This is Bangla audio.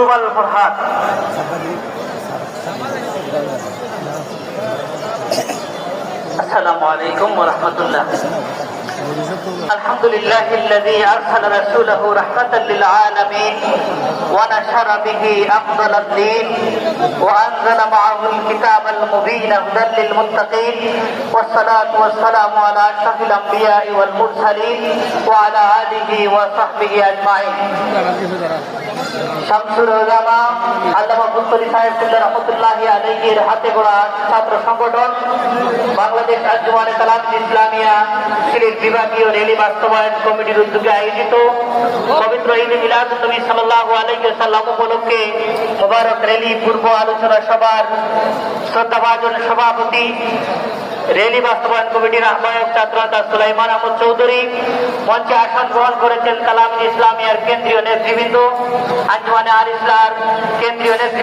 গ্লোবাল ফরহাদ। আসসালামু আলাইকুম ওয়া রাহমাতুল্লাহ। الحمد لله الذي أرسل رسوله رحمة للعالمين ونشر به أفضل الدين وأنزل معه الكتاب المبين هدى للمتقين والصلاة والسلام على أشرف الأنبياء والمرسلين وعلى آله وصحبه أجمعين। শামসুল উলামা আল্লামা মুফতি সাহেব রহমাতুল্লাহি আলাইহির হাতে গড়া ছাত্র সংগঠন বাংলাদেশ আঞ্জুমানে কালাম ইসলামিয়া সিলেট বিভাগীয় রেলি বাস্তবায়ন কমিটির উদ্যোগে আয়োজিত পবিত্র ঈদ মিলাদুন নবী সাল্লাল্লাহু আলাইহি ওয়াসাল্লাম উপলক্ষে মুবারক রেলি পূর্ব আলোচনা সভার শ্রদ্ধাভাজন সভাপতি রেলি বাস্তবায়ন কমিটির আহ্বায়ক ছাত্রনেতা সুলাইমান আহমদ চৌধুরী, মঞ্চে আসন গ্রহণ করেছেন কালাম ইসলামিয়ার কেন্দ্রীয় নেতৃবৃন্দ, আঞ্জুমানে আল ইসলার কেন্দ্রীয় নেতৃবৃন্দ।